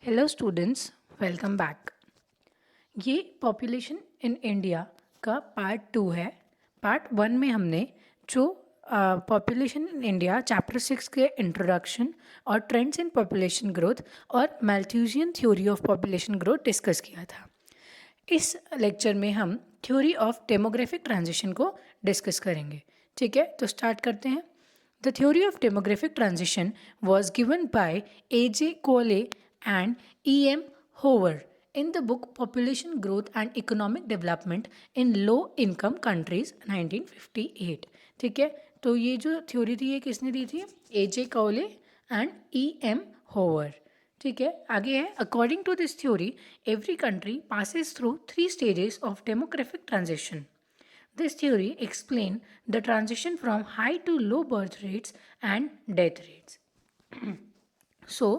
Hello students, welcome back. ये population in India का part 2 है। पार्ट 1 में हमने जो पॉपुलेशन इन इंडिया चैप्टर 6 के इंट्रोडक्शन और ट्रेंड्स इन पॉपुलेशन ग्रोथ और Malthusian theory of population growth discuss किया था। इस लेक्चर में हम थ्योरी ऑफ डेमोग्राफिक ट्रांजिशन को डिस्कस करेंगे। ठीक है, तो स्टार्ट करते हैं। The theory of demographic transition was given by A.J. Coale and E.M. Hoover in the book Population Growth and Economic Development in Low Income Countries 1958। ठीक है, तो ये जो थ्योरी थी ये किसने दी थी? A.J. Coale and E.M. Hover. ठीक है, आगे है, according to this theory every country passes through 3 stages of demographic transition. This theory explains the transition from high to low birth rates and death rates. So,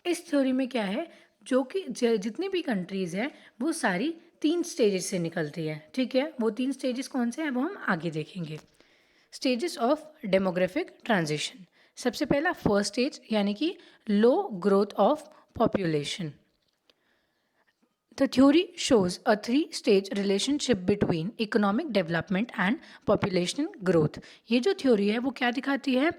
इस theory में क्या है, जो कि जितनी भी कंट्रीज़ हैं वो सारी 3 स्टेजेस से निकलती है। ठीक है, वो 3 स्टेजेस कौन से हैं वो हम आगे देखेंगे। Stages of demographic transition. सबसे पहला फर्स्ट स्टेज यानी कि low growth of population. The theory shows a three-stage relationship between economic development and population growth। ये जो थ्योरी है वो क्या दिखाती है?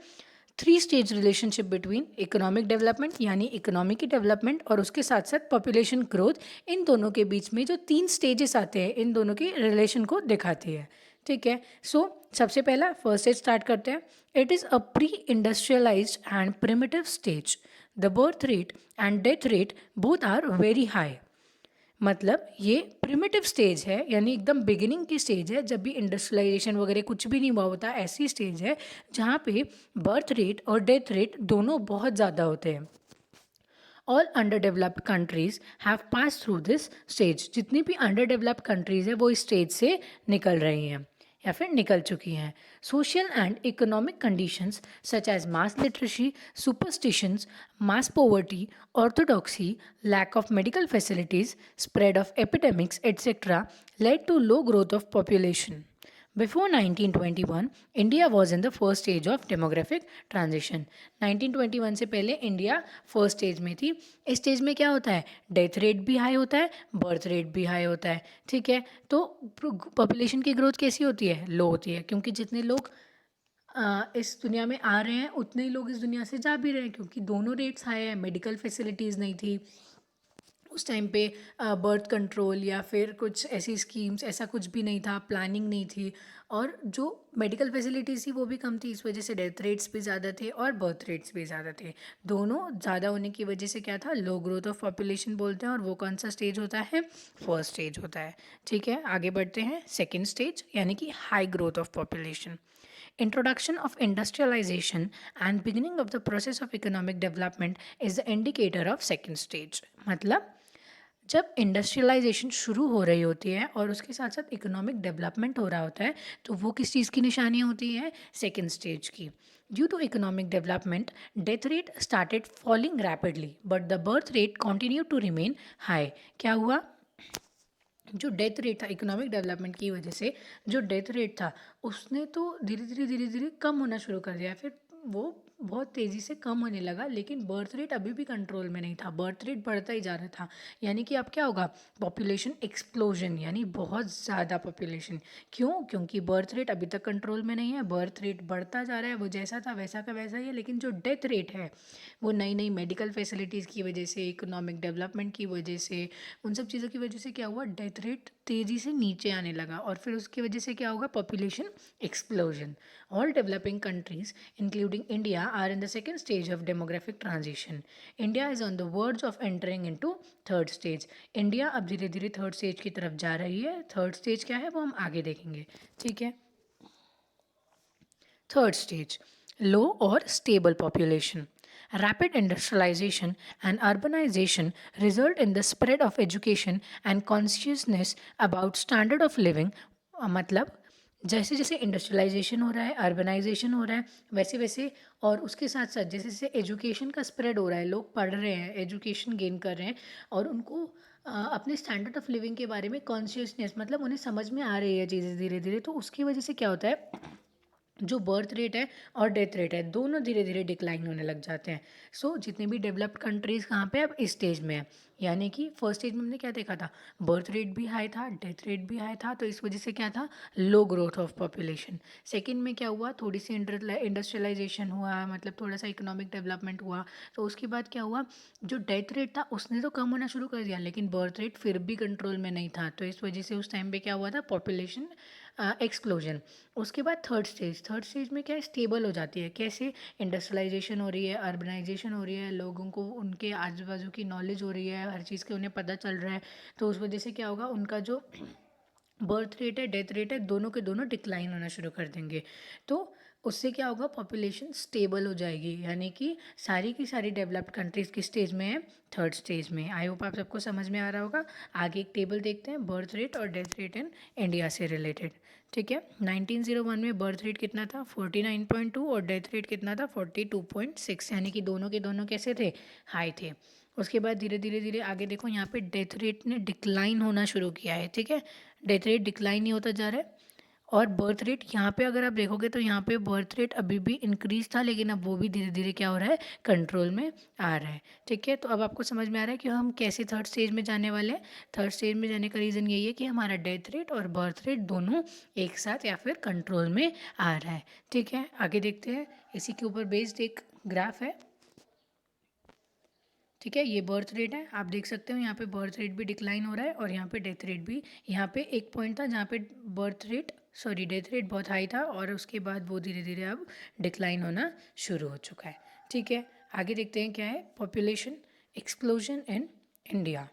3 stage relationship between economic development यानी इकोनॉमी की डेवलपमेंट और उसके साथ साथ पॉपुलेशन ग्रोथ, इन दोनों के बीच में जो 3 स्टेजेस आते हैं इन दोनों के रिलेशन को दिखाती है। ठीक है, सो सबसे पहला फर्स्ट स्टेज स्टार्ट करते हैं। It is a pre industrialized and primitive stage. The birth rate and death rate both are very high. मतलब ये प्रिमिटिव स्टेज है, यानी एकदम बिगिनिंग की स्टेज है, जब भी इंडस्ट्रियलाइजेशन वगैरह कुछ भी नहीं हुआ होता, ऐसी स्टेज है जहाँ पे बर्थ रेट और डेथ रेट दोनों बहुत ज़्यादा होते हैं। All under developed countries have pass through this stage. जितनी भी अंडर डेवलप्ड कंट्रीज है वो इस स्टेज से निकल रही हैं या फिर निकल चुकी हैं। Social and economic conditions such as mass literacy, superstitions, mass poverty, orthodoxy, lack of medical facilities, spread of epidemics, etc., led to low growth of population. Before 1921, India was in the first stage of demographic transition। 1921 से पहले India first stage में थी। इस stage में क्या होता है? Death rate भी हाई होता है, बर्थ रेट भी हाई होता है। ठीक है, तो पॉपुलेशन की ग्रोथ कैसी होती है? लो होती है, क्योंकि जितने लोग इस दुनिया में आ रहे हैं उतने ही लोग इस दुनिया से जा भी रहे हैं, क्योंकि दोनों रेट्स हाई है। मेडिकल फैसिलिटीज़ नहीं थी उस टाइम पे, बर्थ कंट्रोल या फिर कुछ ऐसी स्कीम्स, ऐसा कुछ भी नहीं था, प्लानिंग नहीं थी, और जो मेडिकल फैसिलिटीज़ थी वो भी कम थी। इस वजह से डेथ रेट्स भी ज़्यादा थे और बर्थ रेट्स भी ज़्यादा थे। दोनों ज़्यादा होने की वजह से क्या था? लो ग्रोथ ऑफ पॉपुलेशन बोलते हैं, और वो कौन सा स्टेज होता है? फर्स्ट स्टेज होता है। ठीक है, आगे बढ़ते हैं। सेकेंड स्टेज यानी कि high growth of population. Introduction of industrialization and beginning of the process of economic development is the indicator of second stage। मतलब जब इंडस्ट्रियलाइजेशन शुरू हो रही होती है और उसके साथ साथ इकोनॉमिक डेवलपमेंट हो रहा होता है, तो वो किस चीज़ की निशानी होती है? सेकेंड स्टेज की। Due to economic development death rate started falling rapidly but the birth rate continue to remain high. क्या हुआ? जो डेथ रेट था इकोनॉमिक डेवलपमेंट की वजह से, जो डेथ रेट था उसने तो धीरे धीरे कम होना शुरू कर दिया, फिर वो बहुत तेज़ी से कम होने लगा, लेकिन बर्थ रेट अभी भी कंट्रोल में नहीं था, बर्थ रेट बढ़ता ही जा रहा था। यानी कि अब क्या होगा? पॉपुलेशन एक्सप्लोजन, यानी बहुत ज़्यादा पॉपुलेशन। क्यों? क्योंकि बर्थ रेट अभी तक कंट्रोल में नहीं है, बर्थ रेट बढ़ता जा रहा है, वो जैसा था वैसा का वैसा ही है, लेकिन जो डेथ रेट है वो नई नई मेडिकल फैसिलिटीज़ की वजह से, इकोनॉमिक डेवलपमेंट की वजह से, उन सब चीज़ों की वजह से क्या हुआ? डेथ रेट तेज़ी से नीचे आने लगा, और फिर उसकी वजह से क्या होगा? Population explosion. All developing countries including India are in the second stage of demographic transition. India is on the verge of entering into third stage. India अब धीरे धीरे थर्ड स्टेज की तरफ जा रही है। थर्ड स्टेज क्या है वो हम आगे देखेंगे। ठीक है, थर्ड स्टेज लो और stable population. Rapid industrialization and urbanization result in the spread of education and consciousness about standard of living। मतलब जैसे जैसे इंडस्ट्रियलाइजेशन हो रहा है, अर्बनाइजेशन हो रहा है, वैसे वैसे, और उसके साथ साथ जैसे जैसे एजुकेशन का स्प्रेड हो रहा है, लोग पढ़ रहे हैं, एजुकेशन गेन कर रहे हैं, और उनको अपने स्टैंडर्ड ऑफ लिविंग के बारे में कॉन्शियसनेस, मतलब उन्हें समझ में आ रही है चीज़ें धीरे धीरे, तो उसकी वजह से क्या होता है? जो बर्थ रेट है और डेथ रेट है दोनों धीरे धीरे डिक्लाइन होने लग जाते हैं। सो जितने भी डेवलप्ड कंट्रीज़ कहाँ पे अब इस स्टेज में है, यानी कि फर्स्ट स्टेज में हमने क्या देखा था, बर्थ रेट भी हाई था, डेथ रेट भी हाई था, तो इस वजह से क्या था, लो ग्रोथ ऑफ पॉपुलेशन। सेकंड में क्या हुआ, थोड़ी सी इंडस्ट्रियलाइजेशन हुआ, मतलब थोड़ा सा इकोनॉमिक डेवलपमेंट हुआ। तो उसके बाद क्या हुआ, जो डेथ रेट था उसने तो कम होना शुरू कर दिया, लेकिन बर्थ रेट फिर भी कंट्रोल में नहीं था। तो इस वजह से उस टाइम पे क्या हुआ था, पॉपुलेशन एक्सप्लोजन। उसके बाद थर्ड स्टेज में क्या है, स्टेबल हो जाती है। कैसे, इंडस्ट्रियलाइजेशन हो रही है, अर्बनाइजेशन हो रही है, लोगों को उनके आजू बाजू की नॉलेज हो रही है, हर चीज़ के उन्हें पता चल रहा है। तो उस वजह से क्या होगा, उनका जो बर्थ रेट है, डेथ रेट है, दोनों के दोनों डिक्लाइन होना शुरू कर देंगे। तो उससे क्या होगा, पॉपुलेशन स्टेबल हो जाएगी, यानी कि सारी की सारी डेवलप्ड कंट्रीज़ किस स्टेज में है, थर्ड स्टेज में। आई होप आप सबको समझ में आ रहा होगा। आगे एक टेबल देखते हैं, बर्थ रेट और डेथ रेट इन इंडिया से रिलेटेड। ठीक है, 1901 में बर्थ रेट कितना था, 49.2, और डेथ रेट कितना था, 42.6, यानी कि दोनों के दोनों कैसे थे, हाई थे। उसके बाद धीरे धीरे धीरे आगे देखो, यहाँ पे डेथ रेट ने डिक्लाइन होना शुरू किया है। ठीक है, डेथ रेट डिक्लाइन ही होता जा रहा है। और बर्थ रेट यहाँ पे अगर आप देखोगे तो यहाँ पे बर्थ रेट अभी भी इंक्रीज था, लेकिन अब वो भी धीरे धीरे क्या हो रहा है, कंट्रोल में आ रहा है। ठीक है, तो अब आपको समझ में आ रहा है कि हम कैसे थर्ड स्टेज में जाने वाले हैं। थर्ड स्टेज में जाने का रीज़न यही है कि हमारा डेथ रेट और बर्थ रेट दोनों एक साथ या फिर कंट्रोल में आ रहा है। ठीक है, आगे देखते हैं, इसी के ऊपर बेस्ड एक ग्राफ है। ठीक है, ये बर्थ रेट है, आप देख सकते हो यहाँ पे बर्थ रेट भी डिक्लाइन हो रहा है और यहाँ पे डेथ रेट भी। यहाँ पे एक पॉइंट था जहाँ पे डेथ रेट बहुत हाई था, और उसके बाद वो धीरे धीरे अब डिक्लाइन होना शुरू हो चुका है। ठीक है, आगे देखते हैं क्या है, population explosion in India.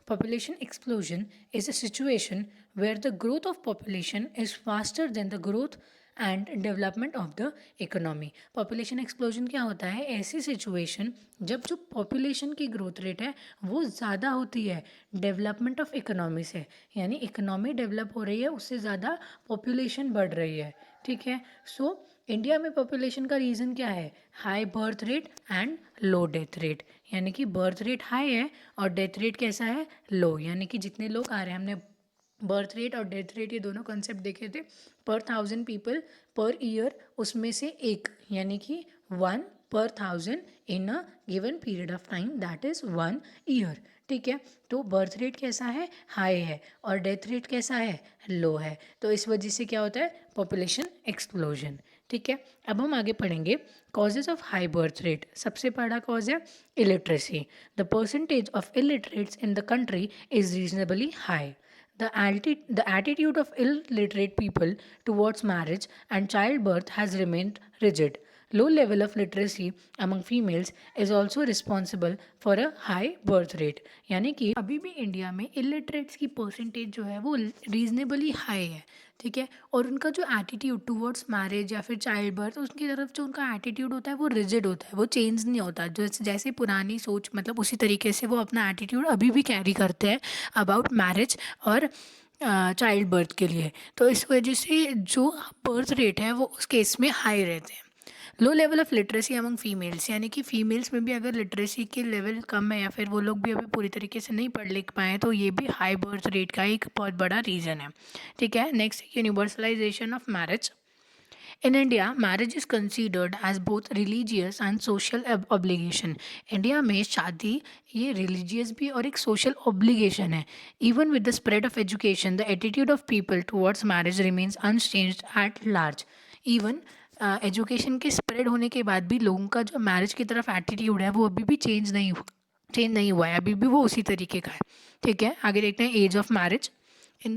Population explosion is a situation where the growth of population is faster than the growth and development of the economy. Population explosion क्या होता है, ऐसी सिचुएशन जब जो पॉपुलेशन की ग्रोथ रेट है वो ज़्यादा होती है डेवलपमेंट ऑफ इकोनॉमी से, यानी इकोनॉमी डेवलप हो रही है, उससे ज़्यादा पॉपुलेशन बढ़ रही है। ठीक है, सो इंडिया में पॉपुलेशन का रीज़न क्या है, high birth rate and low death rate, यानी कि बर्थ रेट हाई है और डेथ रेट कैसा है, लो, यानी कि जितने लोग आ रहे हैं, हमने बर्थ रेट और डेथ रेट ये दोनों कॉन्सेप्ट देखे थे, पर 1000 पीपल पर ईयर, उसमें से एक, यानी कि 1 पर 1000 in a given period of time, that is 1 year. ठीक है, तो बर्थ रेट कैसा है, हाई है, और डेथ रेट कैसा है, लो है। तो इस वजह से क्या होता है, पॉपुलेशन एक्सप्लोजन। ठीक है, अब हम आगे पढ़ेंगे causes of high birth rate. सबसे बड़ा कॉज है illiteracy. The percentage of illiterates in the country is reasonably high. The attitude of illiterate people towards marriage and childbirth has remained rigid. Low level of literacy among females is also responsible for a high birth rate. यानी कि अभी भी India में illiterates की percentage जो है वो reasonably high है। ठीक है, और उनका जो एटीट्यूड टुवर्ड्स मैरिज या फिर चाइल्ड बर्थ, उसकी तरफ जो उनका एटीट्यूड होता है वो रिजिड होता है, वो चेंज नहीं होता। जो जैसे पुरानी सोच, मतलब उसी तरीके से वो अपना एटीट्यूड अभी भी कैरी करते हैं अबाउट मैरिज और चाइल्ड बर्थ के लिए। तो इस वजह से जो बर्थ रेट है वो उस केस में हाई रहते हैं। Low level of literacy among females, यानी कि फीमेल्स में भी अगर लिटरेसी की लेवल कम है या फिर वो लोग भी अभी पूरी तरीके से नहीं पढ़ लिख पाए, तो ये भी हाई बर्थ रेट का एक बहुत बड़ा रीज़न है। ठीक है, next, universalization of marriage. In India, marriage is considered as both religious and social obligation. India में शादी ये रिलीजियस भी और एक सोशल ऑब्लिगेशन है। Even with the spread of education, the attitude of people towards marriage remains unchanged at large. Even education के spread होने के बाद भी लोगों का जो मैरिज की तरफ एटीट्यूड है वो अभी भी चेंज नहीं हुआ है, अभी भी वो उसी तरीके का है। ठीक है, आगे देखते हैं age of marriage. In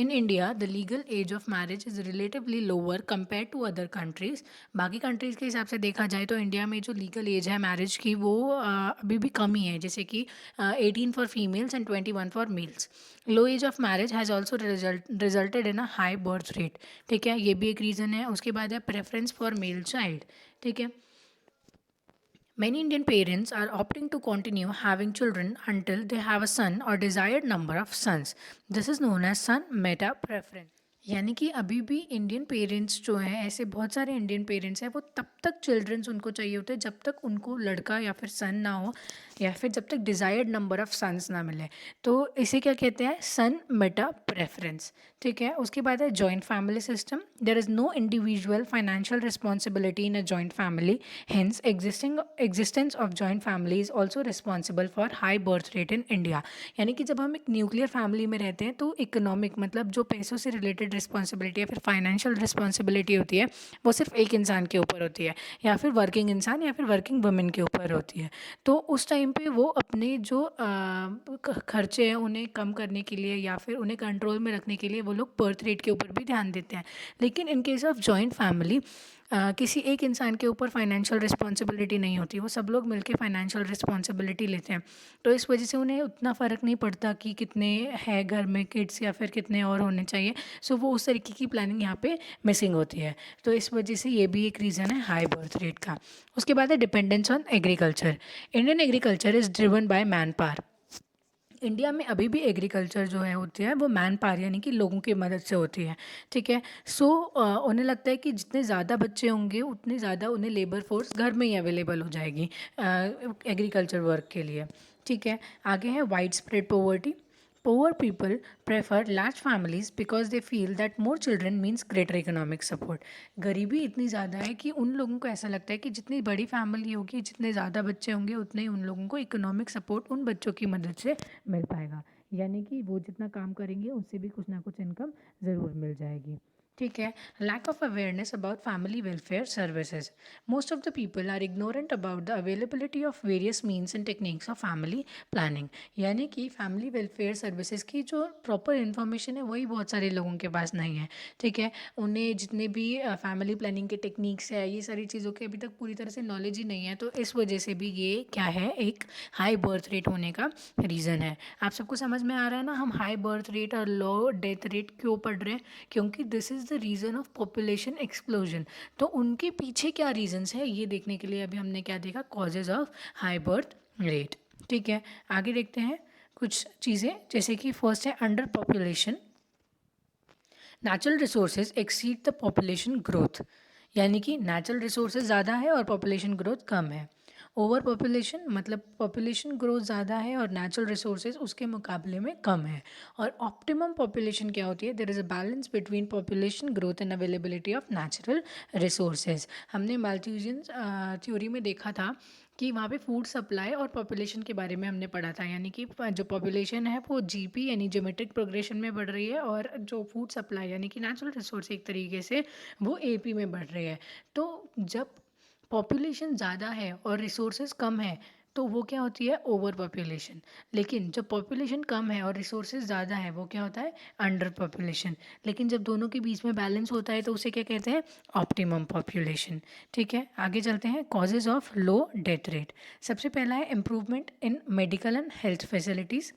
India, the legal age of marriage is relatively lower compared to other countries. बाकी कंट्रीज़ के हिसाब से देखा जाए तो इंडिया में जो लीगल एज है मैरिज की वो अभी भी कम ही है, जैसे कि 18 for females and 21 for males. Low age of marriage has also resulted in a high birth rate. ठीक है, ये भी एक रीज़न है। उसके बाद है प्रेफरेंस फॉर मेल चाइल्ड। ठीक है, many Indian parents are opting to continue having children until they have a son or desired number of sons. This is known as son meta preference. यानी कि अभी भी इंडियन पेरेंट्स जो हैं, ऐसे बहुत सारे इंडियन पेरेंट्स हैं, वो तब तक चिल्ड्रंस उनको चाहिए होते हैं जब तक उनको लड़का या फिर सन ना हो, या फिर जब तक डिज़ायर्ड नंबर ऑफ सन्स ना मिले। तो इसे क्या कहते हैं, सन मेटा प्रेफरेंस। ठीक है, उसके बाद है joint family system. There is no individual financial responsibility in a joint family, hence existence of joint family is also responsible for high birth rate in India. यानी कि जब हम एक न्यूक्लियर फैमिली में रहते हैं तो इकोनॉमिक मतलब जो पैसों से रिलेटेड रिस्पॉन्सिबिलिटी या फिर फाइनेंशियल रिस्पॉन्सिबिलिटी होती है वो सिर्फ एक इंसान के ऊपर होती है, या फिर वर्किंग इंसान या फिर वर्किंग वुमेन के ऊपर होती है। तो उस टाइम पे वो अपने जो खर्चे हैं उन्हें कम करने के लिए या फिर उन्हें कंट्रोल में रखने के लिए वो लोग बर्थ रेट के ऊपर भी ध्यान देते हैं। लेकिन in case of joint family किसी एक इंसान के ऊपर फाइनेंशियल रिस्पॉन्सिबिलिटी नहीं होती, वो सब लोग मिलकर फाइनेंशियल रिस्पॉन्सिबिलिटी लेते हैं। तो इस वजह से उन्हें उतना फ़र्क नहीं पड़ता कि कितने हैं घर में किड्स या फिर कितने और होने चाहिए। सो वो उस तरीके की प्लानिंग यहाँ पे मिसिंग होती है। तो इस वजह से ये भी एक रीज़न है हाई बर्थ रेट का। उसके बाद है dependence on agriculture. Indian agriculture is driven by man power. India में अभी भी एग्रीकल्चर जो है होती है वो मैन पावर यानी कि लोगों की मदद से होती है। ठीक है, सो उन्हें लगता है कि जितने ज़्यादा बच्चे होंगे उतनी ज़्यादा उन्हें लेबर फोर्स घर में ही अवेलेबल हो जाएगी एग्रीकल्चर वर्क के लिए। ठीक है, आगे है wide spread poverty. Poor people prefer large families because they feel that more children means greater economic support. गरीबी इतनी ज़्यादा है कि उन लोगों को ऐसा लगता है कि जितनी बड़ी फैमिली होगी, जितने ज़्यादा बच्चे होंगे, उतने ही उन लोगों को इकोनॉमिक सपोर्ट उन बच्चों की मदद से मिल पाएगा। यानी कि वो जितना काम करेंगे उससे भी कुछ ना कुछ इनकम ज़रूर मिल जाएगी। ठीक है, lack of awareness about family welfare services. Most of the people are ignorant about the availability of various means and techniques of family planning. यानी कि फैमिली वेलफेयर सर्विसेज की जो प्रॉपर इन्फॉर्मेशन है वही बहुत सारे लोगों के पास नहीं है। ठीक है, उन्हें जितने भी फैमिली प्लानिंग के टेक्निक्स है, ये सारी चीज़ों की अभी तक पूरी तरह से नॉलेज ही नहीं है। तो इस वजह से भी ये क्या है, एक हाई बर्थ रेट होने का रीज़न है। आप सबको समझ में आ रहा है ना, हम हाई बर्थ रेट और लो डेथ रेट क्यों पढ़ रहे हैं? क्योंकि this is the reason of population explosion. तो उनके पीछे क्या रीजंस है ये देखने के लिए अभी हमने क्या देखा, causes of high birth rate. ठीक है, आगे देखते हैं कुछ चीज़ें, जैसे कि फर्स्ट है under population. Natural resources exceed the population growth. यानी कि नेचुरल रिसोर्सेज ज़्यादा है और पॉपुलेशन ग्रोथ कम है। ओवर पॉपुलेशन मतलब पॉपुलेशन ग्रोथ ज़्यादा है और नेचुरल रिसोर्सेज उसके मुकाबले में कम है। और ऑप्टिमम पॉपुलेशन क्या होती है, there is a balance between population growth and availability of natural resources. हमने माल्थ्यूजियन थ्योरी में देखा था कि वहाँ पे फूड सप्लाई और पॉपुलेशन के बारे में हमने पढ़ा था। यानी कि जो पॉपुलेशन है वो जीपी यानी ज्योमेट्रिक प्रोग्रेशन में बढ़ रही है, और जो फूड सप्लाई यानी कि नेचुरल रिसोर्स एक तरीके से वो एपी में बढ़ रही है। तो जब पॉपुलेशन ज़्यादा है और रिसोर्सेज कम है तो वो क्या होती है, ओवर पॉपुलेशन। लेकिन जब पॉपुलेशन कम है और रिसोर्सेज ज़्यादा है वो क्या होता है, अंडर पॉपुलेशन। लेकिन जब दोनों के बीच में बैलेंस होता है तो उसे क्या कहते हैं, ऑप्टिमम पॉपुलेशन। ठीक है, आगे चलते हैं causes of low death rate. सबसे पहला है improvement in medical and health facilities.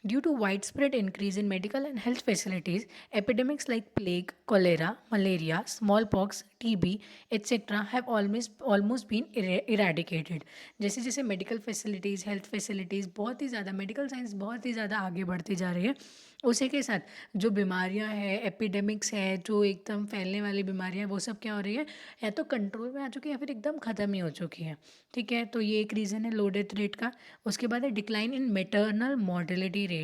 Due to widespread increase in medical and health facilities, epidemics like plague, cholera, malaria, smallpox, TB, etc. have almost been eradicated. जैसे जैसे medical facilities, health facilities बहुत ही ज़्यादा, medical science बहुत ही ज़्यादा आगे बढ़ती जा रही है, उसी के साथ जो बीमारियां हैं, एपिडेमिक्स है, जो एकदम फैलने वाली बीमारियां, वो सब क्या हो रही है, या तो कंट्रोल में आ चुकी है या फिर एकदम ख़त्म ही हो चुकी है। ठीक है, तो ये एक रीज़न है लो डेथ रेट का। उसके बाद है decline in maternal mortality rate.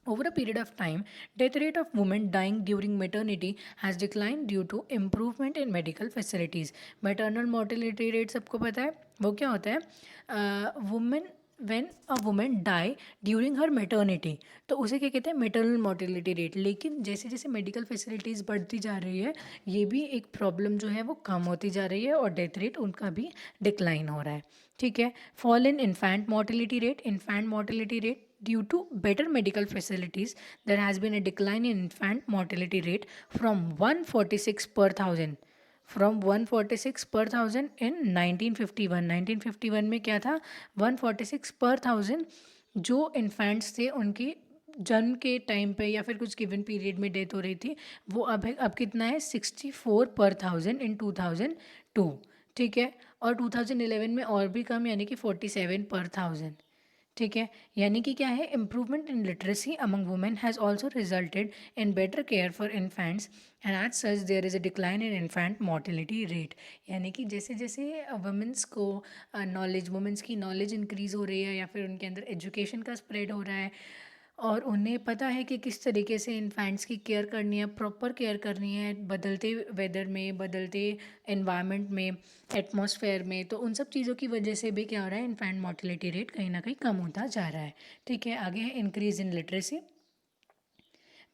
Over a period of time, death rate of women dying during maternity has declined due to improvement in medical facilities. Maternal mortality rate सबको पता है वो क्या होता है, women when a women die during her maternity, तो उसे क्या कहते हैं, मेटरनल मोर्टेलिटी रेट। लेकिन जैसे जैसे मेडिकल फैसिलिटीज़ बढ़ती जा रही है ये भी एक प्रॉब्लम जो है वो कम होती जा रही है और डेथ रेट उनका भी डिक्लाइन हो रहा है। ठीक है, fall in infant mortality rate. Infant mortality rate, due to better medical facilities, there has been a decline in infant mortality rate from 146 per thousand, from 146 per thousand in 1951। 1951 में क्या था, 146 पर थाउजेंड जो इन्फेंट्स थे उनकी जन्म के time पे या फिर कुछ गिवन पीरियड में डेथ हो रही थी, वो अब कितना है, 64 पर थाउजेंड इन 2002। ठीक है, और 2011 में और भी कम यानी कि 47 पर थाउजेंड। ठीक है, यानी कि क्या है, improvement in literacy among women has also resulted in better care for infants and as such there is a decline in infant mortality rate. यानी कि जैसे जैसे वुमेंस को नॉलेज, वुमेंस की नॉलेज इंक्रीज़ हो रही है या फिर उनके अंदर एजुकेशन का स्प्रेड हो रहा है और उन्हें पता है कि किस तरीके से इन्फेंट्स की केयर करनी है, प्रॉपर केयर करनी है बदलते वेदर में, बदलते एनवायरनमेंट में, एटमॉस्फेयर में, तो उन सब चीज़ों की वजह से भी क्या हो रहा है, इन्फेंट मोर्टिलिटी रेट कहीं ना कहीं कम होता जा रहा है। ठीक है, आगे है increase in literacy.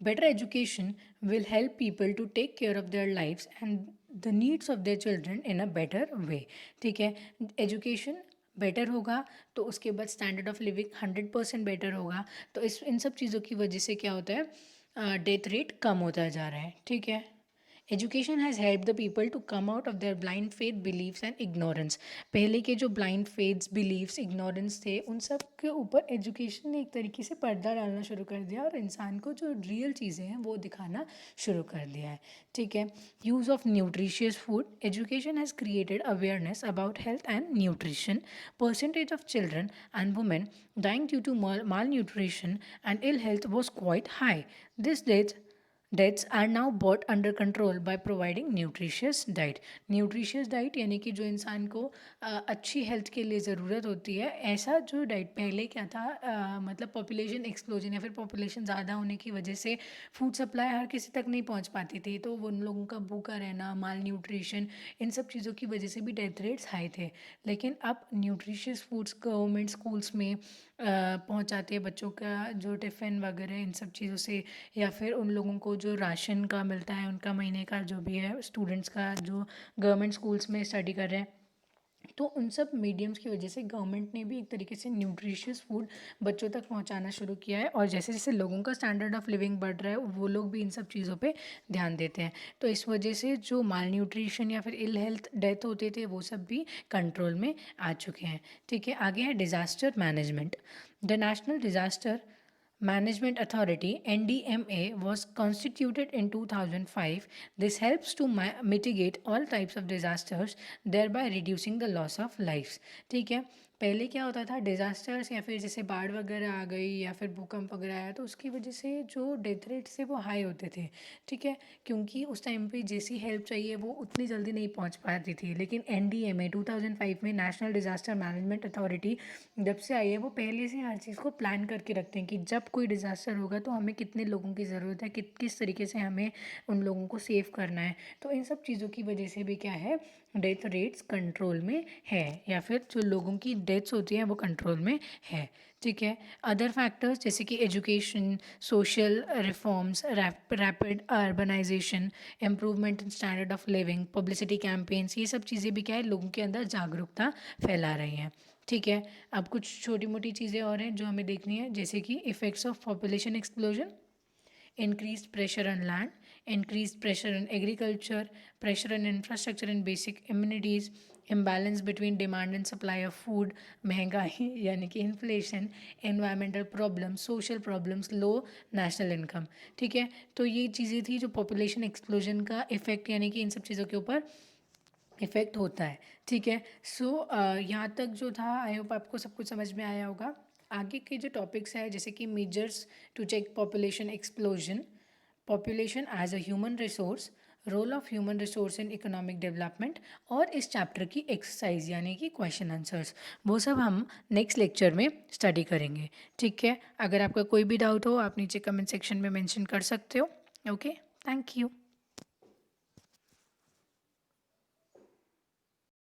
Better education will help people to take care of their lives and the needs of their children in a better way. ठीक है, एजुकेशन बेटर होगा तो उसके बाद स्टैंडर्ड ऑफ लिविंग 100% बेटर होगा। तो इस इन सब चीज़ों की वजह से क्या होता है, डेथ रेट कम होता जा रहा है। ठीक है, education has help the people to come out of their blind faith believes and ignorance. पहले के जो ब्लाइंड फेथ्स, बिलीव्स, इग्नोरेंस थे, उन सब के ऊपर एजुकेशन ने एक तरीके से पर्दा डालना शुरू कर दिया और इंसान को जो रियल चीज़ें हैं वो दिखाना शुरू कर दिया है। ठीक है, use of nutritious food. Education has created awareness about health and nutrition. Percentage of children and women dying due to malnutrition and ill health was quite high. This Deaths are now brought under control by providing nutritious diet. Nutritious diet यानी कि जो इंसान को अच्छी health के लिए ज़रूरत होती है, ऐसा जो डाइट पहले क्या था, मतलब पॉपुलेशन एक्सप्लोजन या फिर पॉपुलेशन ज़्यादा होने की वजह से फूड सप्लाई हर किसी तक नहीं पहुंच पाती थी, तो उन लोगों का भूखा रहना, माल न्यूट्रिशन, इन सब चीज़ों की वजह से भी डेथ रेट्स हाई थे। लेकिन अब न्यूट्रिशियस फूड्स गवर्नमेंट स्कूल्स में पहुंचाते हैं बच्चों का जो टिफ़िन वगैरह, इन सब चीज़ों से, या फिर उन लोगों को जो राशन का मिलता है, उनका महीने का जो भी है, स्टूडेंट्स का जो गवर्नमेंट स्कूल्स में स्टडी कर रहे हैं, तो उन सब मीडियम्स की वजह से गवर्नमेंट ने भी एक तरीके से न्यूट्रिशियस फूड बच्चों तक पहुंचाना शुरू किया है। और जैसे जैसे लोगों का स्टैंडर्ड ऑफ लिविंग बढ़ रहा है, वो लोग भी इन सब चीज़ों पे ध्यान देते हैं। तो इस वजह से जो माल न्यूट्रिशन या फिर इल हेल्थ डेथ होते थे, वो सब भी कंट्रोल में आ चुके हैं। ठीक है, आगे है disaster management. The national disaster Management Authority (NDMA) was constituted in 2005. This helps to mitigate all types of disasters, thereby reducing the loss of lives. ठीक है, पहले क्या होता था, डिज़ास्टर्स या फिर जैसे बाढ़ वगैरह आ गई या फिर भूकंप वगैरह आया, तो उसकी वजह से जो डेथ रेट्स थे वो हाई होते थे। ठीक है, क्योंकि उस टाइम पे जैसी हेल्प चाहिए वो उतनी जल्दी नहीं पहुंच पाती थी। लेकिन NDMA 2005 में, नेशनल डिज़ास्टर मैनेजमेंट अथॉरिटी जब से आई है, वो पहले से हर चीज़ को प्लान करके रखते हैं कि जब कोई डिज़ास्टर होगा तो हमें कितने लोगों की ज़रूरत है, किस तरीके से हमें उन लोगों को सेव करना है। तो इन सब चीज़ों की वजह से भी क्या है, डेथ रेट्स कंट्रोल में है, या फिर जो लोगों की डेथ्स होती हैं वो कंट्रोल में है। ठीक है, अदर फैक्टर्स जैसे कि education, social reforms, rapid urbanisation, improvement in standard of living, publicity campaigns, ये सब चीज़ें भी क्या है, लोगों के अंदर जागरूकता फैला रही हैं। ठीक है, अब कुछ छोटी मोटी चीज़ें और हैं जो हमें देखनी है, जैसे कि effects of population explosion, increased pressure on land, increased pressure on agriculture, pressure on infrastructure and basic amenities, imbalance between demand and supply of food, महंगाई यानी कि inflation, environmental problems, social problems, low national income। ठीक है, तो ये चीज़ें थी जो पॉपुलेशन एक्सप्लोजन का इफ़ेक्ट, यानी कि इन सब चीज़ों के ऊपर इफ़ेक्ट होता है। ठीक है, सो यहाँ तक जो था, आई होप आपको सब कुछ समझ में आया होगा। आगे के जो टॉपिक्स हैं, जैसे कि measures to check population explosion, population as a human resource, role of human resource in economic development, और इस चैप्टर की एक्सरसाइज यानी कि क्वेश्चन आंसर्स, वो सब हम नेक्स्ट लेक्चर में स्टडी करेंगे। ठीक है, अगर आपका कोई भी डाउट हो आप नीचे कमेंट सेक्शन में मेंशन कर सकते हो। Okay, thank you.